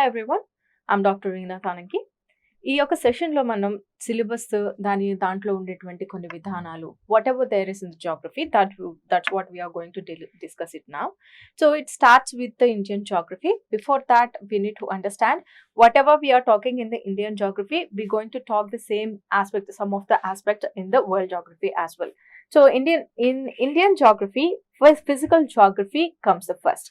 Hello everyone, I'm doctor Reena Thanamki. ఈ యొక్క సెషన్లో మనం సిలబస్ దాంట్లో ఉండేటువంటి కొన్ని విధానాలు whatever there is in geography that's what we are going to discuss it now. So it starts with the Indian geography. Before that, we need to understand whatever we are talking in the Indian geography, we're going to talk the same aspect, some of the aspect in the world geography as well. So in Indian geography, first physical geography comes the first.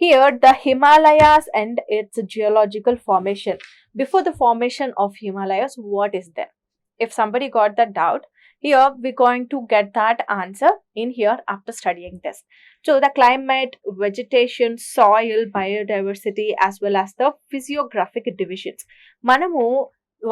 Here, the Himalayas and its geological formation. Before the formation of Himalayas, what is there? If somebody got that doubt, here we're going to get that answer in here after studying this. So the climate, vegetation, soil, biodiversity, as well as the physiographic divisions. Manamu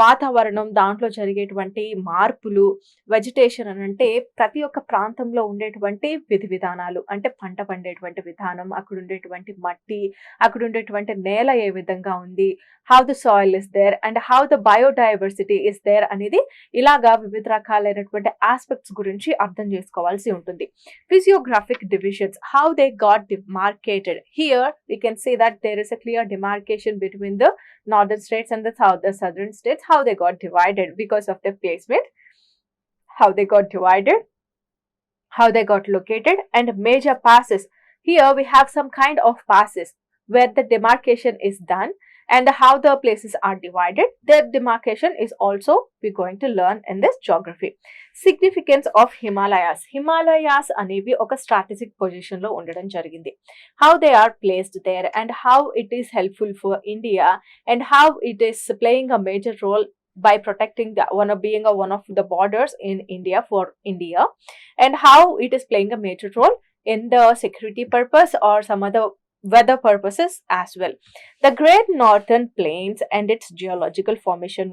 వాతావరణం దాంట్లో జరిగేటువంటి మార్పులు, vegetation అని అంటే ప్రతి ఒక్క ప్రాంతంలో ఉండేటువంటి విధి విధానాలు, అంటే పంట పండేటువంటి విధానం, అక్కడ ఉండేటువంటి మట్టి, అక్కడ ఉండేటువంటి నేల ఏ విధంగా ఉంది, how the soil is there and how the biodiversity is there అనేది ఇలాగా వివిధ రకాలైనటువంటి ఆస్పెక్ట్స్ గురించి అర్థం చేసుకోవాల్సి ఉంటుంది. Physiographic divisions, how they got demarcated. Here we can see that there is a clear demarcation between the northern states and the southern states, how they got divided because of their placement, how they got divided, how they got located, and major passes. Here we have some kind of passes where the demarcation is done and how the places are divided. Their demarcation is also we're going to learn in this geography. Significance of Himalayas అనేవి ఒక strategic position లో ఉండడం జరిగింది. How they are placed there and how it is helpful for India and how it is playing a major role by protecting one of the borders in India for India, and how it is playing a major role in the security purpose or some other weather purposes as well. The Great Northern Plains and its geological formation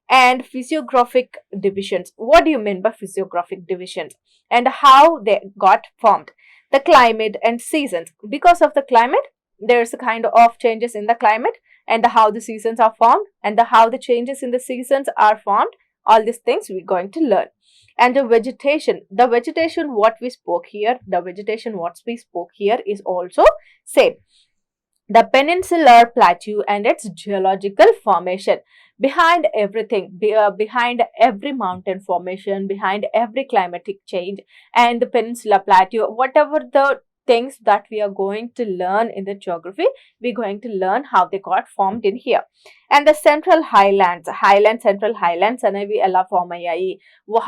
and physiographic divisions. What do you mean by physiographic divisions and how they got formed? The climate and seasons. Because of the climate, there's a kind of changes in the climate and how the seasons are formed and how the changes in the seasons are formed. All these things we're going to learn. And the vegetation what we spoke here, is also same. The peninsular plateau and its geological formation. Behind everything, behind every mountain formation, behind every climatic change and the peninsular plateau, whatever the things that we are going to learn in the geography, we're going to learn how they got formed in here. And the central central highlands అనేవి ఎలా form అయ్యాయి,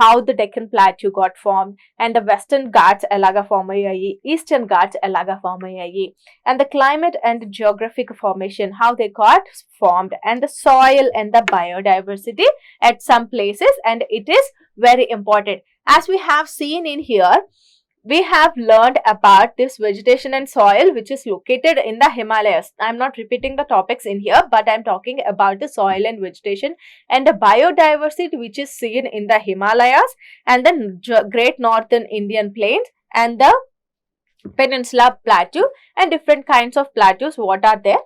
how the Deccan Plateau got formed, and the western Ghats ఎలాగా form అయ్యాయి, eastern Ghats ఎలాగా form అయ్యాయి, and the climate and geographic formation, how they got formed, and the soil and the biodiversity at some places, and it is very important. As we have seen in here, we have learned about this vegetation and soil which is located in the Himalayas. I'm not repeating the topics in here, but I'm talking about the soil and vegetation and the biodiversity which is seen in the Himalayas and the Great Northern Indian Plains and the Peninsula Plateau and different kinds of plateaus what are there,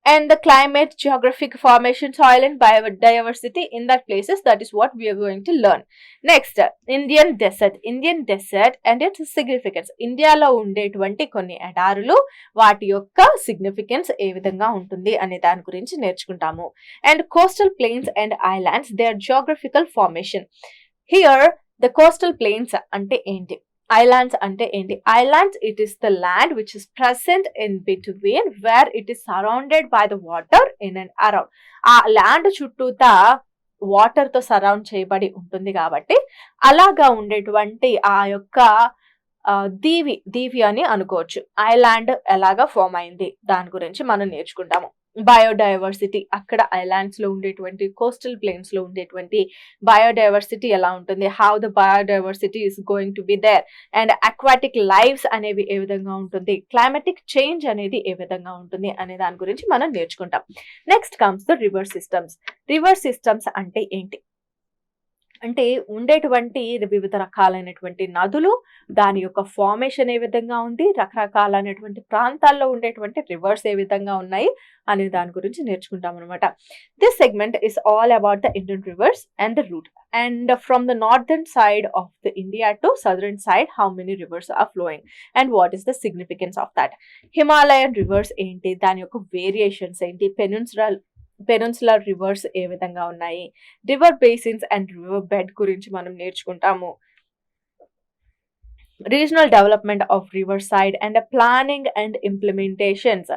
and the climate, geographic formation, soil and biodiversity in that places. That is what we are going to learn. Next, Indian desert and its significance. ఇండియాలో ఉండేటువంటి కొన్ని ఎడారులు వాటి యొక్క significance ఏ విధంగా ఉంటుంది అనే దాని గురించి నేర్చుకుంటాము. And coastal plains and islands, there geographical formation. Here the coastal plains అంటే ఏంటి, ఐలాండ్స్ అంటే ఏంటి? Islands, it is the land which is present in between where it is surrounded by the water in and around. ఆ land చుట్టూతా water తో surround చేయబడి ఉంటుంది కాబట్టి అలాగా ఉండేటువంటి ఆ యొక్క దీవి అని అనుకోవచ్చు. ఐలాండ్ ఎలాగా ఫామ్ అయింది దాని గురించి మనం నేర్చుకుంటాము. బయోడైవర్సిటీ, అక్కడ ఐలాండ్స్ లో ఉండేటువంటి కోస్టల్ ప్లేన్స్ లో ఉండేటువంటి బయోడైవర్సిటీ ఎలా ఉంటుంది, how the biodiversity is going to be there, and aquatic lifes అనేవి ఏ విధంగా ఉంటుంది, క్లైమాటిక్ చేంజ్ అనేది ఏ విధంగా ఉంటుంది అనే దాని గురించి మనం నేర్చుకుంటాం. Next comes the river systems అంటే ఏంటి? అంటే ఉండేటువంటి వివిధ రకాలైనటువంటి నదులు, దాని యొక్క ఫార్మేషన్ ఏ విధంగా ఉంది, రకరకాలైనటువంటి ప్రాంతాల్లో ఉండేటువంటి రివర్స్ ఏ విధంగా ఉన్నాయి అనే దాని గురించి నేర్చుకుంటాం అనమాట. This segment is all about the Indian reverse and the route. And from the northern side of the India to southern side, how many rivers are flowing and what is the significance of that? Himalayan rivers ఏంటి, దాని యొక్క variations ఏంటి, peninsular reverse ఏ విధంగా ఉన్నాయి, river basins and river bed గురించి మనం నేర్చుకుంటాము. Regional development of river side and planning and implementations.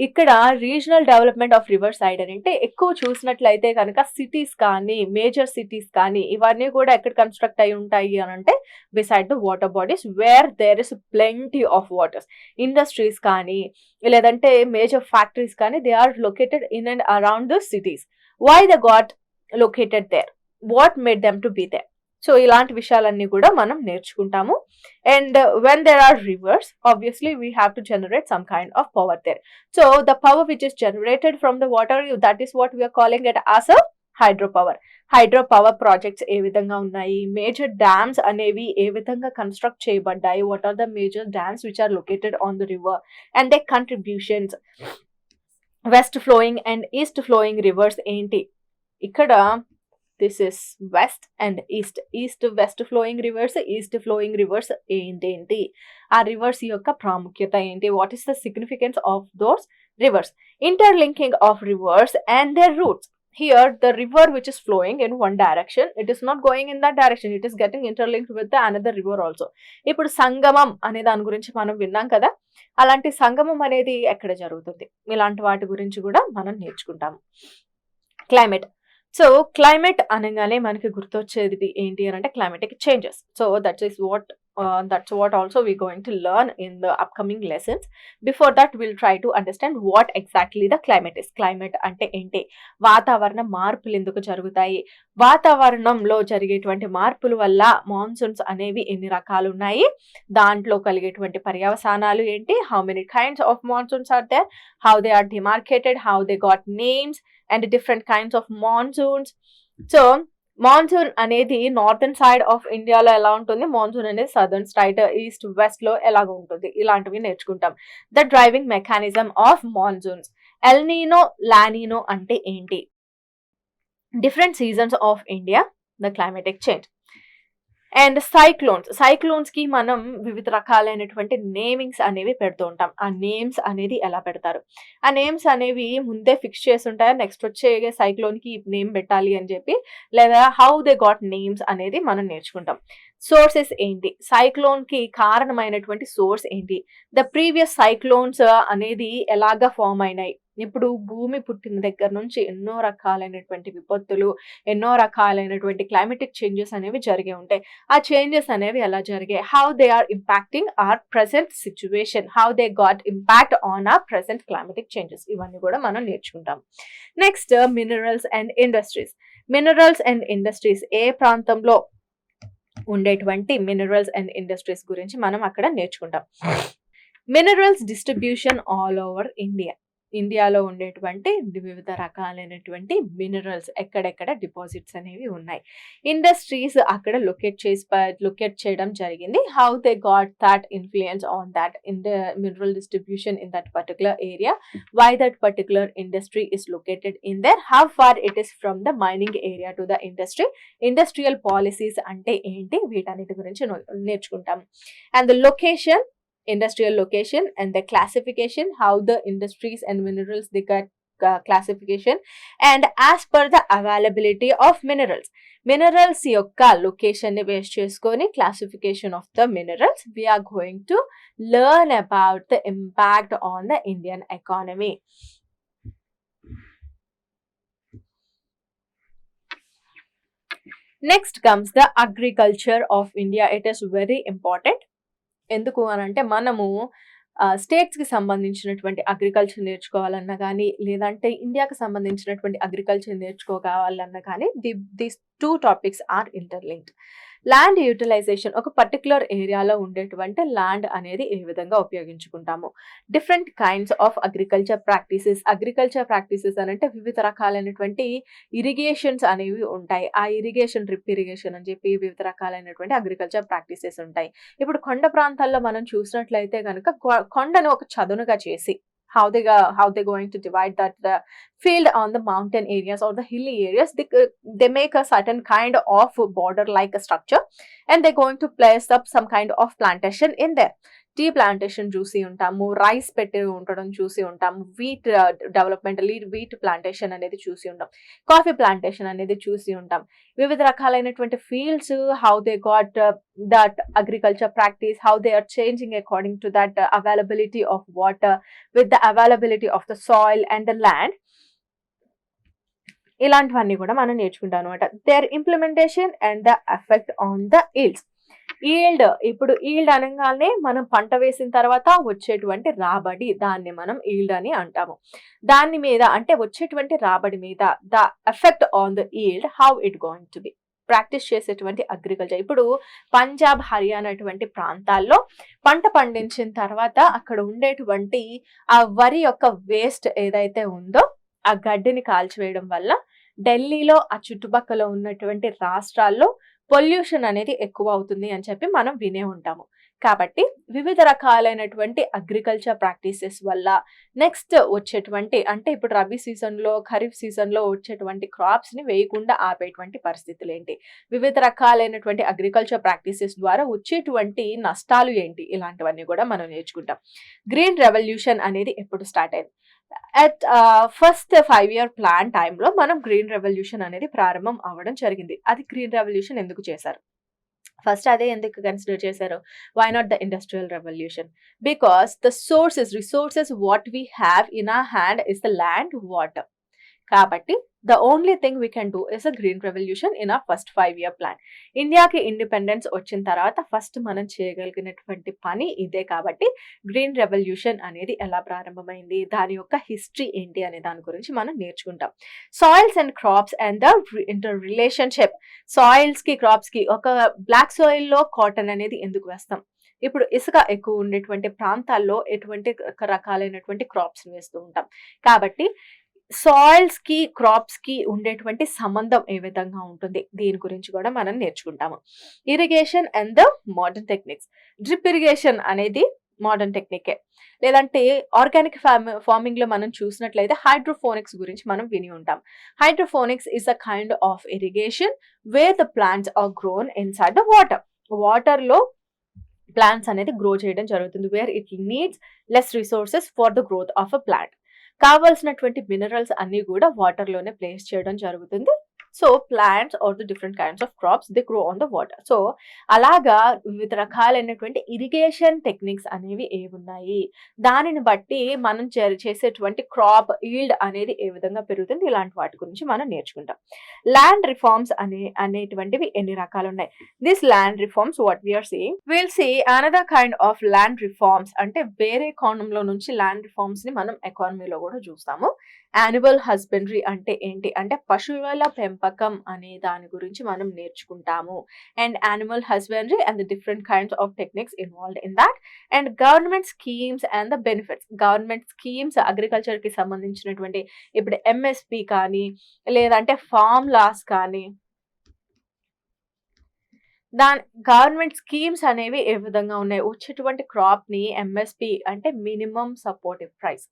ఇక్కడ regional development of river side అని అంటే ఎక్కువ చూసినట్లయితే కనుక సిటీస్ కానీ, మేజర్ సిటీస్ కానీ ఇవన్నీ కూడా ఎక్కడ కన్స్ట్రక్ట్ అయి ఉంటాయి అని అంటే beside the water bodies where there is plenty of waters. Industries కానీ లేదంటే మేజర్ ఫ్యాక్టరీస్ కానీ they are located in and around the cities. Why they got located there, what made them to be there. So ఇలాంటి విషయాలన్నీ కూడా మనం నేర్చుకుంటాము. And when there are rivers, obviously we have to generate some kind of power there. So the power which is generated from the water, that is what we are calling it as a hydro power. Hydro power projects ఏ విధంగా ఉన్నాయి, major dams అనేవి ఏ విధంగా construct చేయబడ్డాయి, what are the major dams which are located on the river and their contributions. West flowing and east flowing rivers ఏంటి, ఇక్కడ this is west and east west flowing rivers, east flowing rivers ఏంటి, ఆ reverse యొక్క ప్రాముఖ్యత ఏంటి, what is the significance of those rivers. Interlinking of rivers and their roots. Here the river which is flowing in one direction, it is not going in that direction, it is getting interlinked with the another river also. ఇప్పుడు సంగమం అనే దాని గురించి మనం విన్నాం కదా, అలాంటి సంగమం అనేది ఎక్కడ జరుగుతుంది, ఇలాంటి వాటి గురించి కూడా మనం నేర్చుకుంటాము. క్లైమేట్. సో క్లైమేట్ అనగానే మనకి గుర్తొచ్చేది ఏంటి అని అంటే climatic changes. So that's what also we're going to learn in the upcoming lessons. Before that we'll try to understand what exactly the climate is. Climate అంటే ఏంటి, వాతావరణ మార్పులు ఎందుకు జరుగుతాయి, వాతావరణంలో జరిగేటువంటి మార్పుల వల్ల మాన్సూన్స్ అనేవి ఎన్ని రకాలు ఉన్నాయి, దాంట్లో కలిగేటువంటి పర్యవసానాలు ఏంటి, how many kinds of monsoons are there, how they are demarcated, how they got names and different kinds of monsoons. So monsoon అనేది నార్థన్ సైడ్ ఆఫ్ ఇండియాలో ఎలా ఉంటుంది, మాన్సూన్ అనేది సదర్న్ సైడ్ ఈస్ట్ వెస్ట్ లో ఎలాగ ఉంటుంది, ఇలాంటివి నేర్చుకుంటాం. The driving mechanism of monsoons. El Niño, La Nina అంటే ఏంటి, different seasons of India, the climatic change. And cyclones కి మనం వివిధ రకాలైనటువంటి నేమింగ్స్ అనేవి పెడుతూ ఉంటాం. ఆ నేమ్స్ అనేది ఎలా పెడతారు, ఆ నేమ్స్ అనేవి ముందే ఫిక్స్ చేసి ఉంటాయి, నెక్స్ట్ వచ్చే సైక్లోన్ కి నేమ్ పెట్టాలి అని చెప్పి, లేదా హౌ దే గాట్ నేమ్స్ అనేది మనం నేర్చుకుంటాం. సోర్సెస్ ఏంటి, సైక్లోన్ కి కారణమైనటువంటి సోర్స్ ఏంటి, ద ప్రీవియస్ సైక్లోన్స్ అనేది ఎలాగా ఫామ్ అయినాయి. ఇప్పుడు భూమి పుట్టిన దగ్గర నుంచి ఎన్నో రకాలైనటువంటి విపత్తులు, ఎన్నో రకాలైనటువంటి క్లైమాటిక్ చేంజెస్ అనేవి జరిగే ఉంటాయి. ఆ చేంజెస్ అనేవి ఎలా జరిగాయి, how they are impacting our present situation, how they got impact on our present climatic changes, ఇవన్నీ కూడా మనం నేర్చుకుంటాం. Next minerals and industries. Minerals and industries, ఏ ప్రాంతంలో ఉండేటువంటి మినరల్స్ అండ్ ఇండస్ట్రీస్ గురించి మనం అక్కడ నేర్చుకుంటాం. Minerals distribution all over India. ఇండియాలో ఉండేటువంటి వివిధ రకాలైనటువంటి మినరల్స్ ఎక్కడెక్కడ డిపాజిట్స్ అనేవి ఉన్నాయి. ఇండస్ట్రీస్ అక్కడ లొకేట్ చేయడం జరిగింది. How they got that influence on that in the mineral distribution in that particular area, why that particular industry is located in there, how far it is from the mining area to the industry. Industrial policies అంటే ఏంటి, వీటన్నిటి గురించి నేర్చుకుంటాం. And the location, industrial location, and the classification, how the industries and minerals they got classification, and as per the availability of minerals yokka location ni base cheskoni classification of the minerals, we are going to learn about the impact on the Indian economy. Next comes the agriculture of India. It is very important. ఎందుకు అని అంటే మనము స్టేట్స్కి సంబంధించినటువంటి agriculture నేర్చుకోవాలన్నా కానీ, లేదంటే ఇండియాకి సంబంధించినటువంటి అగ్రికల్చర్ నేర్చుకోవాలన్నా కానీ, these two topics are interlinked. Land utilisation, ఒక పర్టికులర్ ఏరియాలో ఉండేటువంటి ల్యాండ్ అనేది ఏ విధంగా ఉపయోగించుకుంటాము. Different kinds of agriculture practices అని అంటే వివిధ రకాలైనటువంటి ఇరిగేషన్స్ అనేవి ఉంటాయి. ఆ ఇరిగేషన్, డ్రిప్ ఇరిగేషన్ అని చెప్పి వివిధ రకాలైనటువంటి అగ్రికల్చర్ ప్రాక్టీసెస్ ఉంటాయి. ఇప్పుడు కొండ ప్రాంతాల్లో మనం చూసినట్లయితే కనుక కొండను ఒక చదునుగా చేసి how they going to divide that field on the mountain areas or the hilly areas, they make a certain kind of border like a structure, and they're going to place up some kind of plantation in there. Tea plantation చూసి ఉంటాము, rice పెట్టి ఉండడం చూసి ఉంటాము, wheat development, wheat plantation అనేది చూసి ఉంటాం, coffee plantation అనేది చూసి ఉంటాం. వివిధ రకాలైనటువంటి fields, how they got that agriculture practice, how they are changing according to that availability of water with the availability of the soil and the land. ఇలాంటివన్నీ కూడా మనం నేర్చుకుంటాం అనమాట. Their implementation and the effect on the yields. Yield, ఇప్పుడు yield అనగానే మనం పంట వేసిన తర్వాత వచ్చేటువంటి రాబడి, దాన్ని మనం ఈల్డ్ అని అంటాము. దాని మీద అంటే వచ్చేటువంటి రాబడి మీద the effect on the yield, how it going to B. Practice చేసేటువంటి అగ్రికల్చర్, ఇప్పుడు పంజాబ్, హర్యానా అటువంటి ప్రాంతాల్లో పంట పండించిన తర్వాత అక్కడ ఉండేటువంటి ఆ వరి యొక్క వేస్ట్ ఏదైతే ఉందో ఆ గడ్డిని కాల్చివేయడం వల్ల ఢిల్లీలో ఆ చుట్టుపక్కల ఉన్నటువంటి రాష్ట్రాల్లో పొల్యూషన్ అనేది ఎక్కువ అవుతుంది అని చెప్పి మనం వినే ఉంటాము. కాబట్టి వివిధ రకాలైనటువంటి అగ్రికల్చర్ ప్రాక్టీసెస్ వల్ల నెక్స్ట్ వచ్చేటువంటి, అంటే ఇప్పుడు రబీ సీజన్లో, ఖరీఫ్ సీజన్లో వచ్చేటువంటి క్రాప్స్ని వేయకుండా ఆపేటువంటి పరిస్థితులు ఏంటి, వివిధ రకాలైనటువంటి అగ్రికల్చర్ ప్రాక్టీసెస్ ద్వారా వచ్చేటువంటి నష్టాలు ఏంటి, ఇలాంటివన్నీ కూడా మనం నేర్చుకుంటాం. గ్రీన్ రెవల్యూషన్ అనేది ఎప్పుడు స్టార్ట్ అయింది? అట్ ఫస్ట్ 5-year ప్లాన్ టైంలో మనం గ్రీన్ రెవల్యూషన్ అనేది ప్రారంభం అవ్వడం జరిగింది. అది గ్రీన్ రెవల్యూషన్ ఎందుకు చేశారు? ఫస్ట్ అదే ఎందుకు కన్సిడర్ చేశారు? Why not the industrial revolution? Because the resources what we have in our hand is the land, water. కాబట్టి the only thing we can do is a green revolution in our first 5-year plan. ఇండియాకి independence వచ్చిన తర్వాత first మనం చేయగలిగినటువంటి పని ఇదే. కాబట్టి green revolution అనేది ఎలా ప్రారంభమైంది, దాని యొక్క హిస్టరీ ఏంటి అనే దాని గురించి మనం నేర్చుకుంటాం. Soils and crops and the inter relationship. Soils కి, క్రాప్స్ కి, ఒక బ్లాక్ సాయిల్ లో కాటన్ అనేది ఎందుకు వేస్తాం? ఇప్పుడు ఇసుక ఎక్కువ ఉండేటువంటి ప్రాంతాల్లో ఎటువంటి రకాలైనటువంటి క్రాప్స్ వేస్తూ ఉంటాం. కాబట్టి సాయిల్స్ కి, క్రాప్స్ కి ఉండేటువంటి సంబంధం ఏ విధంగా ఉంటుంది, దీని గురించి కూడా మనం నేర్చుకుంటాము. Irrigation and the modern techniques. Drip irrigation అనేది మోడర్న్ టెక్నికే. లేదంటే ఆర్గానిక్ ఫార్మింగ్ లో మనం చూసినట్లయితే హైడ్రోఫోనిక్స్ గురించి మనం విని ఉంటాం. Hydroponics is a kind of irrigation where the plants are grown inside the water. Water లో ప్లాంట్స్ అనేది గ్రో చేయడం జరుగుతుంది, where it needs less resources for the growth of a plant. కావాల్సినటువంటి మినరల్స్ అన్ని కూడా వాటర్ లోనే ప్లేస్ చేయడం జరుగుతుంది. So plants are the different kinds of crops they grow on the water. So అలాగా వివిధ రకాలైనటువంటి ఇరిగేషన్ టెక్నిక్స్ అనేవి ఏమున్నాయి, దానిని బట్టి మనం చేసేటువంటి క్రాప్ ఈల్డ్ అనేది ఏ విధంగా పెరుగుతుంది, ఇలాంటి వాటి గురించి మనం నేర్చుకుంటాం. ల్యాండ్ రిఫార్మ్స్ అనేటువంటివి ఎన్ని రకాలు ఉన్నాయి? This land reforms what we're seeing, will see another kind of land reforms. అంటే వేరే కోణంలో నుంచి ల్యాండ్ రిఫార్మ్స్ ని మనం ఎకానమీలో కూడా చూస్తాము. యానిమల్ హస్బెండరీ అంటే ఏంటి అంటే పశువుల పెంపకం అనే దాని గురించి మనం నేర్చుకుంటాము. And animal husbandry and the different kinds of techniques involved in that. And government schemes and the benefits. Government schemes agriculture కి సంబంధించినటువంటి, ఇప్పుడు ఎంఎస్పి కానీ లేదంటే ఫార్మ్ లాస్ కానీ, గవర్నమెంట్ స్కీమ్స్ అనేవి ఏ విధంగా ఉన్నాయి, వచ్చేటువంటి క్రాప్ ని ఎంఎస్పి అంటే మినిమం సపోర్టివ్ ప్రైస్,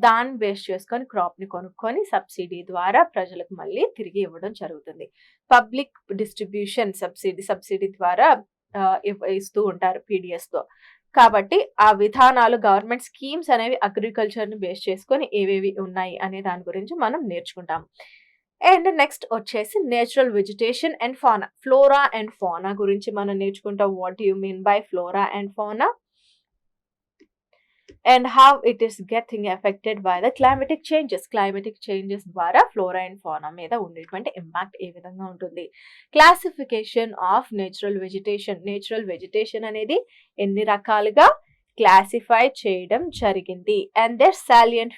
దాన్ని బేస్ చేసుకొని క్రాప్ ని కొనుక్కొని సబ్సిడీ ద్వారా ప్రజలకు మళ్ళీ తిరిగి ఇవ్వడం జరుగుతుంది. పబ్లిక్ డిస్ట్రిబ్యూషన్ సబ్సిడీ ద్వారా ఇస్తూ ఉంటారు PDS తో. కాబట్టి ఆ విధానాలు, గవర్నమెంట్ స్కీమ్స్ అనేవి అగ్రికల్చర్ ని బేస్ చేసుకొని ఏవేవి ఉన్నాయి అనే దాని గురించి మనం నేర్చుకుంటాం. అండ్ నెక్స్ట్ వచ్చేసి natural vegetation and fauna. Flora and fauna గురించి మనం నేర్చుకుంటాం. What you mean by flora and fauna and how it is getting affected by the climatic changes ద్వారా ఫ్లోరా అండ్ ఫానా మీద ఉండేటువంటి ఇంపాక్ట్ ఏ విధంగా ఉంటుంది. క్లాసిఫికేషన్ ఆఫ్ నేచురల్ వెజిటేషన్ అనేది ఎన్ని రకాలుగా క్లాసిఫై చేయడం జరిగింది. And their salient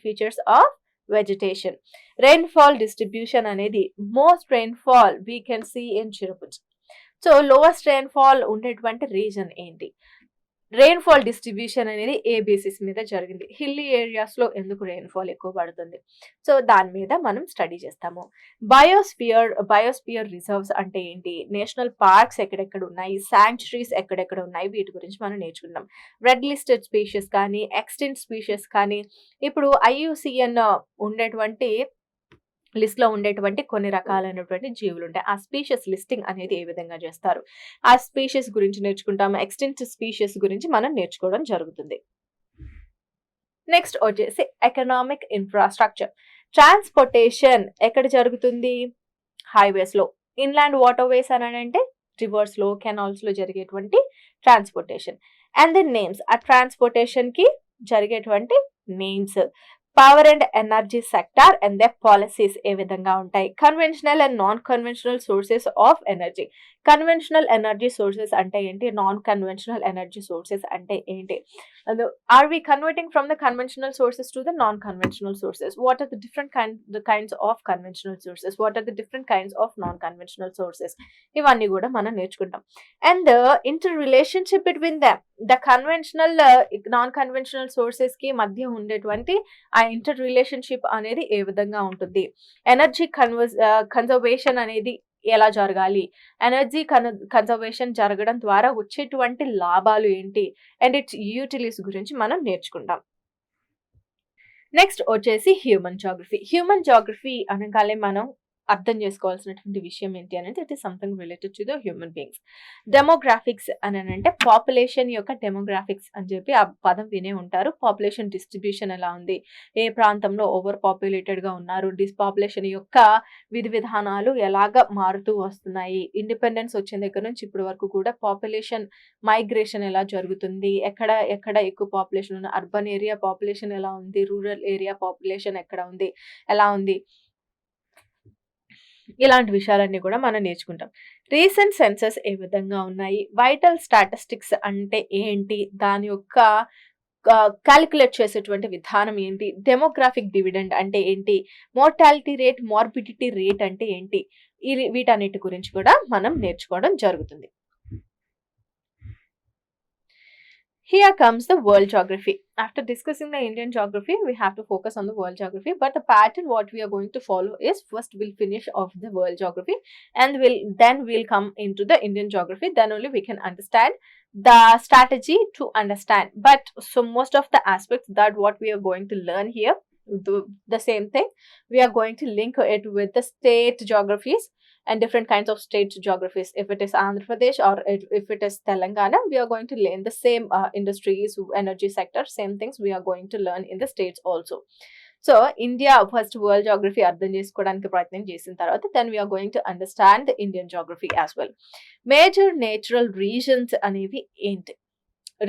features of vegetation. Rainfall distribution అనేది most rainfall we can see in Cherrapunji. So lowest rainfall ఉండేటువంటి రీజన్ ఏంటి? రెయిన్ఫాల్ డిస్ట్రిబ్యూషన్ అనేది ఏ బేసిస్ మీద జరిగింది? హిల్లీ ఏరియాస్లో ఎందుకు రెయిన్ఫాల్ ఎక్కువ పడుతుంది? సో దాని మీద మనం స్టడీ చేస్తాము. బయోస్పియర్ రిజర్వ్స్ అంటే ఏంటి? నేషనల్ పార్క్స్ ఎక్కడెక్కడ ఉన్నాయి? శాంక్చురీస్ ఎక్కడెక్కడ ఉన్నాయి? వీటి గురించి మనం నేర్చుకుందాం. రెడ్ లిస్టెడ్ స్పీషీస్ కానీ, ఎక్స్టింక్ట్ స్పీషీస్ కానీ, ఇప్పుడు IUCN ఉండేటువంటి లిస్ట్లో ఉండేటువంటి కొన్ని రకాలైనటువంటి జీవులు ఉంటాయి. ఆ స్పీషీస్ లిస్టింగ్ అనేది ఏ విధంగా చేస్తారు? ఆ స్పీషీస్ గురించి నేర్చుకుంటాము. ఎక్స్టెంట్ స్పీషీస్ గురించి మనం నేర్చుకోవడం జరుగుతుంది. నెక్స్ట్ వచ్చేసి ఎకనామిక్ ఇన్ఫ్రాస్ట్రక్చర్. ట్రాన్స్పోర్టేషన్ ఎక్కడ జరుగుతుంది? హైవేస్ లో. ఇన్లాండ్ వాటర్ వేస్ అని అంటే రివర్స్ లో, కెనాల్స్ లో జరిగేటువంటి ట్రాన్స్పోర్టేషన్. అండ్ దెన్ నేమ్స్, ఆ ట్రాన్స్పోర్టేషన్ కి జరిగేటువంటి names. Power and energy sector and the policies ఏ విధంగా ఉంటాయి? Conventional and non conventional sources of energy. Conventional energy sources అంటే ఏంటి? నాన్ కన్వెన్షనల్ ఎనర్జీ సోర్సెస్ అంటే ఏంటి? Are we converting from the conventional sources to the non-conventional sources? What are the different kinds of conventional sources? What are the different kinds of non-conventional sources? ఇవన్నీ కూడా మనం నేర్చుకుంటాం. And inter relationship between them, the conventional non conventional sources కి మధ్య ఉండేటువంటి ఆ inter relationship అనేది ఏ విధంగా ఉంటుంది? ఎనర్జీ కన్జర్వేషన్ అనేది ఎలా జరగాలి? ఎనర్జీ కన్జర్వేషన్ జరగడం ద్వారా వచ్చేటువంటి లాభాలు ఏంటి? అండ్ ఇట్స్ యూటిలిటీస్ గురించి మనం నేర్చుకుంటాం. నెక్స్ట్ వచ్చేసి హ్యూమన్ జాగ్రఫీ. హ్యూమన్ జాగ్రఫీ అనగానే మనం అర్థం చేసుకోవాల్సినటువంటి విషయం ఏంటి అని అంటే it is something related to the human beings. Demographics అని అంటే పాపులేషన్ యొక్క డెమోగ్రాఫిక్స్ అని చెప్పి ఆ పదం వినే ఉంటారు. పాపులేషన్ డిస్ట్రిబ్యూషన్ ఎలా ఉంది, ఏ ప్రాంతంలో ఓవర్ పాపులేటెడ్ గా ఉన్నారు, డిస్పాపులేషన్ యొక్క విధి విధానాలు ఎలాగ మారుతూ వస్తున్నాయి, ఇండిపెండెన్స్ వచ్చిన దగ్గర నుంచి ఇప్పటి వరకు కూడా పాపులేషన్ మైగ్రేషన్ ఎలా జరుగుతుంది, ఎక్కడ ఎక్కువ పాపులేషన్ ఉంది, అర్బన్ ఏరియా పాపులేషన్ ఎలా ఉంది, రూరల్ ఏరియా పాపులేషన్ ఎక్కడ ఉంది, ఎలా ఉంది, ఇలాంటి విషయాలన్నీ కూడా మనం నేర్చుకుంటాం. రీసెంట్ సెన్సస్ ఏ విధంగా ఉన్నాయి, వైటల్ స్టాటిస్టిక్స్ అంటే ఏంటి, దాని యొక్క క్యాలిక్యులేట్ చేసేటువంటి విధానం ఏంటి, డెమోగ్రాఫిక్ డివిడెండ్ అంటే ఏంటి, మోర్టాలిటీ రేట్, మార్బిడిటీ రేట్ అంటే ఏంటి, వీటన్నిటి గురించి కూడా మనం నేర్చుకోవడం జరుగుతుంది. Here comes the world geography. After discussing the Indian geography, we have to focus on the world geography. But the pattern what we are going to follow is first we'll finish off the world geography and we'll come into the Indian geography. Then only we can understand the strategy to understand. But so most of the aspects that what we are going to learn here, the same thing, we are going to link it with the state geographies and different kinds of state geographies. If it is Andhra Pradesh or if it is Telangana, we are going to learn the same industries, energy sector, same things we are going to learn in the states also. So India first world geography అర్థం చేసుకోవడానికి ప్రయత్నం చేసిన తర్వాత then we are going to understand the Indian geography as well. Major natural regions అనేవి ఏంటి?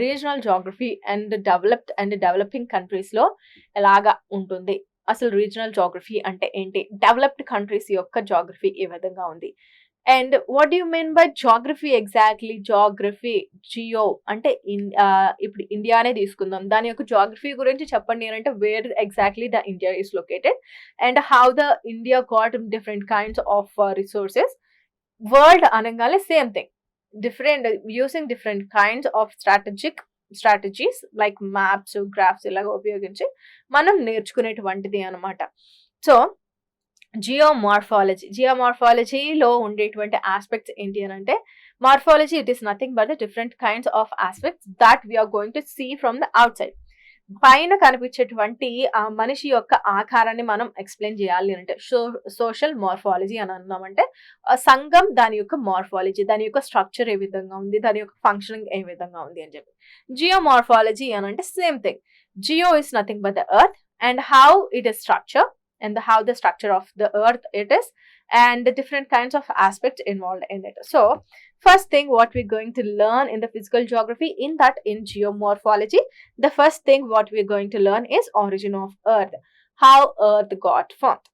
Regional geography and developed and developing countries లో ఎలాగా ఉంటుంది? అసలు రీజనల్ జాగ్రఫీ అంటే ఏంటి? డెవలప్డ్ కంట్రీస్ యొక్క జాగ్రఫీ ఏ విధంగా ఉంది? And what do you mean by geography exactly? Geography, geo అంటే ఇప్పుడు ఇండియానే తీసుకుందాం, దాని యొక్క జాగ్రఫీ గురించి చెప్పండి అని అంటే where exactly the India is located and how the India got different kinds of resources. World అనగానే same thing, different using different kinds of strategies like maps, graphs ఇలాగ ఉపయోగించి మనం నేర్చుకునేటువంటిది అనమాట. సో జియోమార్ఫాలజీలో ఉండేటువంటి ఆస్పెక్ట్స్ ఏంటి అని అంటే morphology it is nothing but the different kinds of aspects that we're going to see from the outside. పైన కనిపించేటువంటి ఆ మనిషి యొక్క ఆకారాన్ని మనం ఎక్స్ప్లెయిన్ చేయాలి అంటే సోషల్ మార్ఫాలజీ అని అన్నామంటే సంఘం దాని యొక్క మార్ఫాలజీ, దాని యొక్క స్ట్రక్చర్ ఏ విధంగా ఉంది, దాని యొక్క ఫంక్షనింగ్ ఏ విధంగా ఉంది అని చెప్పి. జియోమార్ఫాలజీ అని అంటే same thing, geo is nothing but the earth and how it is structure and how the structure of the earth it is and the different kinds of aspects involved in it. So first thing what we're going to learn in the physical geography, in geomorphology, the first thing what we're going to learn is origin of earth, how earth got formed.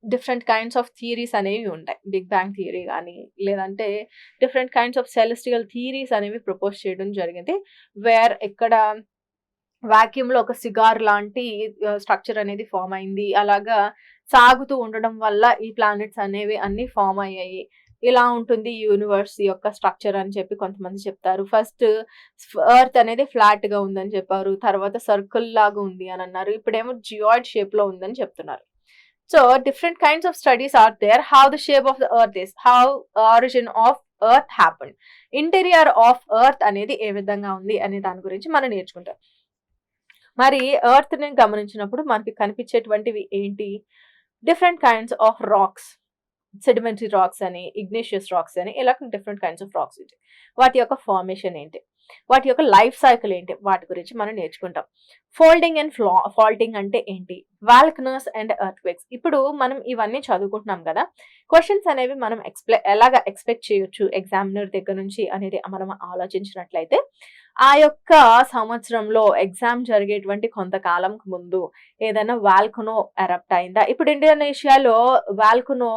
Different kinds of theories అనేవి ఉంటాయి. Big bang theory కానీ లేదంటే different kinds of celestial theories అనేవి propose చేయడం జరిగింది. Wear ఇక్కడ vacuum లో ఒక సిగార్ లాంటి స్ట్రక్చర్ అనేది ఫామ్ అయింది, అలాగా సాగుతూ ఉండడం వల్ల ఈ ప్లానెట్స్ అనేవి అన్ని ఫామ్ అయ్యాయి. ఇలా ఉంటుంది యూనివర్స్ యొక్క స్ట్రక్చర్ అని చెప్పి కొంతమంది చెప్తారు. ఫస్ట్ ఎర్త్ అనేది ఫ్లాట్ గా ఉందని చెప్పారు, తర్వాత సర్కిల్ లాగా ఉంది అని అన్నారు, ఇప్పుడేమో జియాయిడ్ షేప్ లో ఉందని చెప్తున్నారు. So different kinds of studies are there. How the shape of the earth is, how origin of earth happen, interior of earth అనేది ఏ విధంగా ఉంది అనే దాని గురించి మనం నేర్చుకుంటాం. మరి ఎర్త్ ని గమనించినప్పుడు మనకి కనిపించేటువంటివి ఏంటి? Different kinds of rocks, sedimentary rocks అని, ఇగ్నేషియస్ రాక్స్ అని, ఇలా డిఫరెంట్ కైండ్స్ ఆఫ్ రాక్స్ ఏంటి, వాటి యొక్క ఫార్మేషన్ ఏంటి, వాటి యొక్క లైఫ్ సైకిల్ ఏంటి, వాటి గురించి మనం నేర్చుకుంటాం. ఫోల్డింగ్ అండ్ ఫాల్టింగ్ అంటే ఏంటి, వాల్కనోస్ అండ్ ఎర్త్క్వేక్స్. ఇప్పుడు మనం ఇవన్నీ చదువుకుంటున్నాం కదా, క్వశ్చన్స్ అనేవి మనం ఎలాగా ఎక్స్పెక్ట్ చేయొచ్చు ఎగ్జామినర్ దగ్గర నుంచి అనేది మనం ఆలోచించినట్లయితే, ఆ యొక్క సంవత్సరంలో ఎగ్జామ్ జరిగేటువంటి కొంతకాలం ముందు ఏదైనా వాల్కనో ఎరప్ట్ అయిందా? ఇప్పుడు ఇండోనేషియాలో వాల్కనో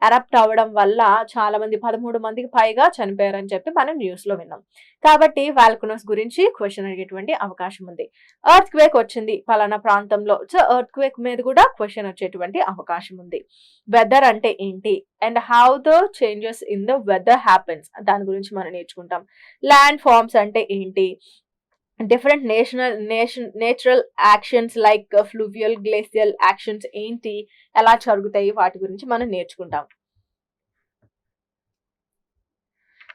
ఎరప్ట్ అవ్వడం వల్ల చాలా మంది 13 మందికి పైగా చనిపోయారని చెప్పి మనం న్యూస్ లో విన్నాం. కాబట్టి వాల్కనోస్ గురించి క్వశ్చన్ అడిగేటువంటి అవకాశం ఉంది. ఎర్త్ క్వేక్ వచ్చింది పలానా ప్రాంతంలో, సో ఎర్త్ క్వేక్ మీద కూడా క్వశ్చన్ వచ్చేటువంటి అవకాశం ఉంది. వెదర్ అంటే ఏంటి and how the changes in the weather happens, దాని గురించి మనం నేర్చుకుంటాం. ల్యాండ్ ఫార్మ్స్ అంటే ఏంటి, different natural actions like fluvial, glacial actions ఏంటి, ఎలా జరుగుతాయి, వాటి గురించి మనం నేర్చుకుంటాం.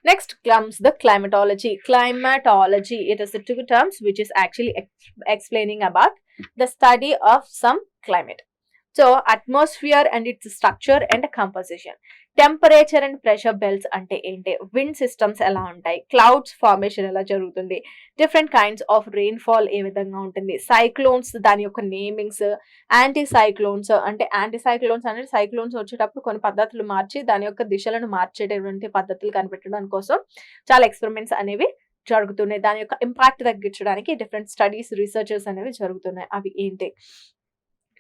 Next comes the climatology. Climatology, it is the two terms which is actually explaining about the study of some climate. So atmosphere and its structure and composition. Temperature and pressure belts అంటే ఏంటి, wind systems ఎలా ఉంటాయి, clouds formation ఎలా జరుగుతుంది, different kinds of rainfall ఏ విధంగా ఉంటుంది, cyclones దాని యొక్క నేమింగ్స్, యాంటీ సైక్లోన్స్ అంటే సైక్లోన్స్ వచ్చేటప్పుడు కొన్ని పద్ధతులు మార్చి దాని యొక్క దిశలను మార్చేటటువంటి పద్ధతులు కనిపెట్టడానికి కోసం చాలా ఎక్స్పెరిమెంట్స్ అనేవి జరుగుతున్నాయి. దాని యొక్క ఇంపాక్ట్ తగ్గించడానికి డిఫరెంట్ స్టడీస్, రీసెర్చెస్ అనేవి జరుగుతున్నాయి. అవి ఏంటి?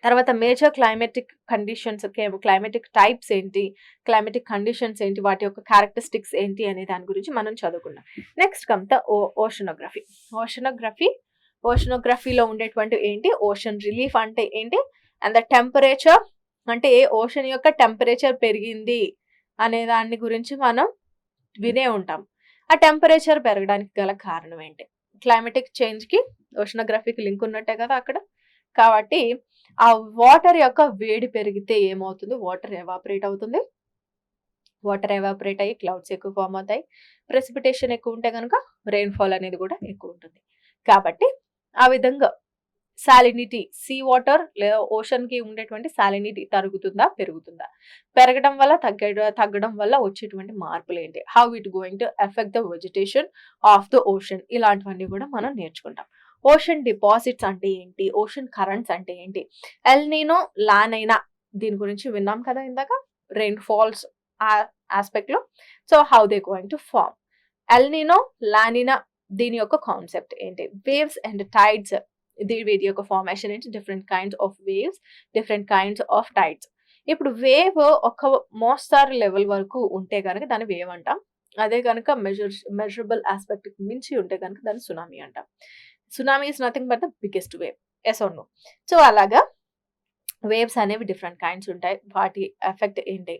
తర్వాత major climatic conditions, climatic types ఏంటి, క్లైమేటిక్ కండిషన్స్ ఏంటి, వాటి యొక్క క్యారెక్టరిస్టిక్స్ ఏంటి అనే దాని గురించి మనం చదువుకున్నాం. Next come the oceanography. ఓషనోగ్రఫీలో ఉండేటువంటి ఏంటి, ఓషన్ రిలీఫ్ అంటే ఏంటి, అండ్ ద టెంపరేచర్ అంటే ఓషన్ యొక్క టెంపరేచర్ పెరిగింది అనే దాని గురించి మనం వినే ఉంటాం. ఆ టెంపరేచర్ పెరగడానికి గల కారణం ఏంటి? క్లైమేటిక్ చేంజ్ కి ఓషనోగ్రఫీకి లింక్ ఉన్నట్టే కదా అక్కడ. కాబట్టి ఆ వాటర్ యొక్క వేడి పెరిగితే ఏమవుతుంది, వాటర్ ఎవాపరేట్ అవుతుంది, వాటర్ ఎవాపరేట్ అయ్యి క్లౌడ్స్ ఎక్కువ ఫామ్ అవుతాయి, ప్రెసిపిటేషన్ ఎక్కువ ఉంటే కనుక రెయిన్ఫాల్ అనేది కూడా ఎక్కువ ఉంటుంది. కాబట్టి ఆ విధంగా సాలినిటీ, సీ వాటర్ లేదా ఓషన్ కి ఉండేటువంటి సాలినిటీ తరుగుతుందా పెరుగుతుందా, పెరగడం వల్ల తగ్గడం వల్ల వచ్చేటువంటి మార్పులు ఏంటి, how it going to effect the vegetation of the ocean, ఇలాంటివన్నీ కూడా మనం నేర్చుకుంటాం. ఓషన్ డిపాజిట్స్ అంటే ఏంటి, ఓషన్ కరెంట్స్ అంటే ఏంటి, ఎల్ నీనో, లానైనా, దీని గురించి విన్నాం కదా ఇందాక రెయిన్ ఫాల్స్ ఆస్పెక్ట్ లో. So how they going to form, El Nino, La Nina, దీని యొక్క కాన్సెప్ట్ ఏంటి, వేవ్స్ అండ్ టైడ్స్, వీటి యొక్క ఫార్మేషన్ ఏంటి, different kinds of waves, different kinds of tides. ఇప్పుడు వేవ్ ఒక మోస్తారు లెవెల్ వరకు ఉంటే కనుక దాన్ని వేవ్ అంటాం, అదే కనుక మెజరబుల్ ఆస్పెక్ట్ మించి ఉంటే కనుక దాన్ని సునామీ అంటాం. Tsunami is nothing but the biggest wave, yes or no. So అలాగా వేవ్స్ అనేవి డిఫరెంట్ కైండ్స్ ఉంటాయి, వాటి ఎఫెక్ట్ ఏంటి,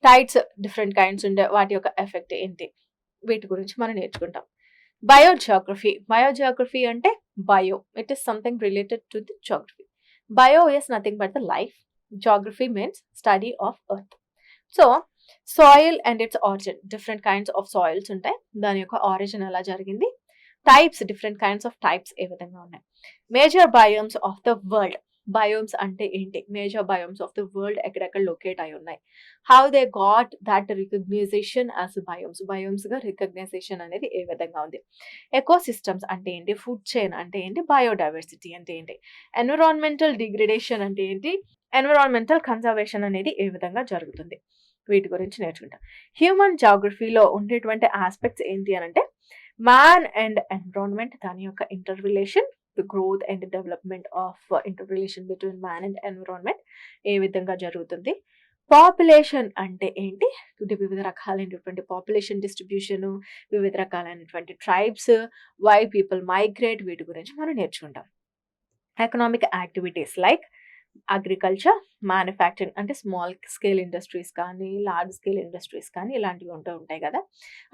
టైడ్స్ డిఫరెంట్ కైండ్స్ ఉంటాయి, వాటి యొక్క ఎఫెక్ట్ ఏంటి, వీటి గురించి మనం నేర్చుకుంటాం. బయోజియోగ్రఫీ అంటే bio, it is something related to the geography. Bio is nothing but the life, geography means study of earth. So soil and its origin, different kinds of soils ఉంటాయి, దాని యొక్క ఆరిజిన్ ఎలా జరిగింది, types, different kinds of types ఏ విధంగా ఉన్నాయి. Major biomes of the world, biomes అంటే ఏంటి, major biomes of the world ఎక్కడెక్కడ లొకేట్ అయి ఉన్నాయి, how they got that recognization as biomes గా రికగ్నైజేషన్ అనేది ఏ విధంగా ఉంది. ఎకోసిస్టమ్స్ అంటే ఏంటి, ఫుడ్ చైన్ అంటే ఏంటి, బయోడైవర్సిటీ అంటే ఏంటి, ఎన్విరాన్మెంటల్ డిగ్రేడేషన్ అంటే ఏంటి, ఎన్విరాన్మెంటల్ కన్జర్వేషన్ అనేది ఏ విధంగా జరుగుతుంది, వీటి గురించి నేర్చుకుంటాం. హ్యూమన్ జాగ్రఫీలో ఉండేటువంటి ఆస్పెక్ట్స్ ఏంటి అని అంటే మ్యాన్ అండ్ ఎన్విరాన్మెంట్, దాని యొక్క inter relation, the growth and development of inter relation between man and environment ఏ విధంగా జరుగుతుంది. పాపులేషన్ అంటే ఏంటి, వివిధ రకాలైనటువంటి పాపులేషన్ డిస్ట్రిబ్యూషన్, వివిధ రకాలైనటువంటి ట్రైబ్స్, వై పీపుల్ మైగ్రేట్, వీటి గురించి మనం నేర్చుకుంటాం. Economic activities like agriculture, manufacturing అంటే స్మాల్ స్కేల్ ఇండస్ట్రీస్ కానీ, లార్జ్ స్కేల్ ఇండస్ట్రీస్ కానీ ఇలాంటివి ఉంటాయి కదా!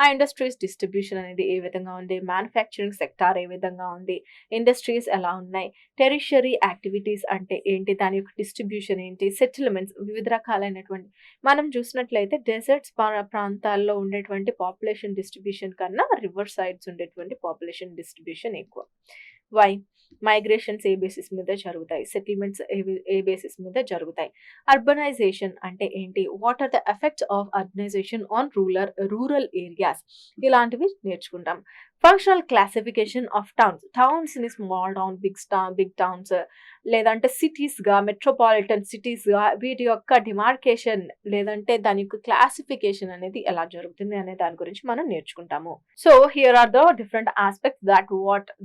ఆ ఇండస్ట్రీస్ డిస్ట్రిబ్యూషన్ అనేది ఏ విధంగా ఉంది? మ్యానుఫ్యాక్చరింగ్ సెక్టార్ ఏ విధంగా ఉంది? ఇండస్ట్రీస్ ఎలా ఉన్నాయి? టెరిషరీ యాక్టివిటీస్ అంటే ఏంటి? దాని యొక్క డిస్ట్రిబ్యూషన్ ఏంటి? సెటిల్మెంట్స్ వివిధ రకాలైనటువంటి మనం చూసినట్లయితే డెజర్ట్స్ ప్రాంతాల్లో ఉండేటువంటి పాపులేషన్ డిస్ట్రిబ్యూషన్ కన్నా రివర్ సైడ్స్ ఉండేటువంటి పాపులేషన్ డిస్ట్రిబ్యూషన్ ఎక్కువ. వై? మైగ్రేషన్స్ ఏ బేసిస్ మీద జరుగుతాయి? సెటిల్మెంట్స్ ఏ బేసిస్ మీద జరుగుతాయి? అర్బనైజేషన్ అంటే ఏంటి? What are the effects of urbanization on rural areas? ఇలాంటివి నేర్చుకుంటాం. Functional classification of towns. టౌన్స్‌ని స్మాల్ టౌన్, బిగ్ టౌన్స్ లేదంటే సిటీస్‌గా, మెట్రోపాలిటన్ సిటీస్‌గా వీటి యొక్క డిమార్కేషన్ లేదంటే దాని యొక్క క్లాసిఫికేషన్ అనేది ఎలా జరుగుతుంది అనే దాని గురించి మనం నేర్చుకుంటాము. So here are the different aspects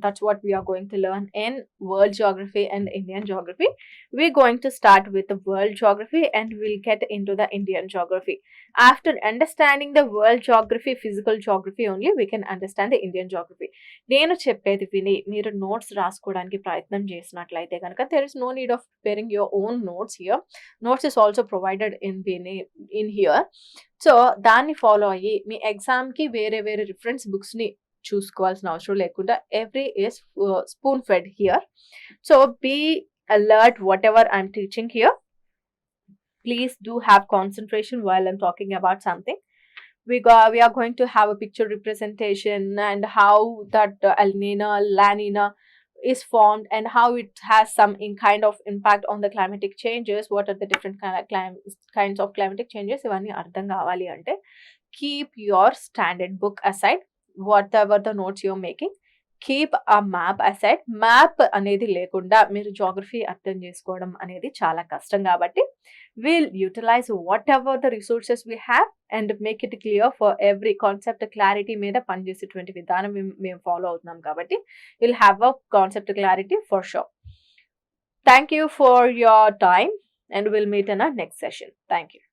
that's what we are going to learn in world geography and Indian geography. We're going to start with the world geography and we'll get into the Indian geography. After understanding the world geography, physical geography only, we can understand the Indian geography. నేను చెప్పేది విని మీరు notes రాసుకోవడానికి ప్రయత్నం చేసినట్లయితే కనుక there is no need of preparing your own notes here. Notes is also provided in here. So దాన్ని follow అయ్యి మీ ఎగ్జామ్‌కి వేరే రిఫరెన్స్ బుక్స్‌ని చూసుకోవాల్సిన అవసరం లేకుండా every is spoon fed here. So be alert whatever I'm teaching here. Please do have concentration while I'm talking about something. We are going to have a picture representation and how that El Nino, La Nina is formed and how it has some kind of impact on the climatic changes. What are the different kinds of climatic changes? ఇవన్నీ అర్థం కావాలి అంటే keep your standard book aside. Whatever the notes you're making, keep a map aside. Map అనేది లేకుండా మీరు geography అర్థం చేసుకోవడం అనేది చాలా కష్టం కాబట్టి we'll utilize whatever the resources we have and make it clear for every concept clarity మీద పనిచేసేటువంటి విధానం మేము ఫాలో అవుతున్నాం కాబట్టి we'll have a concept clarity for sure. Thank you for your time and we'll meet in our next session. Thank you.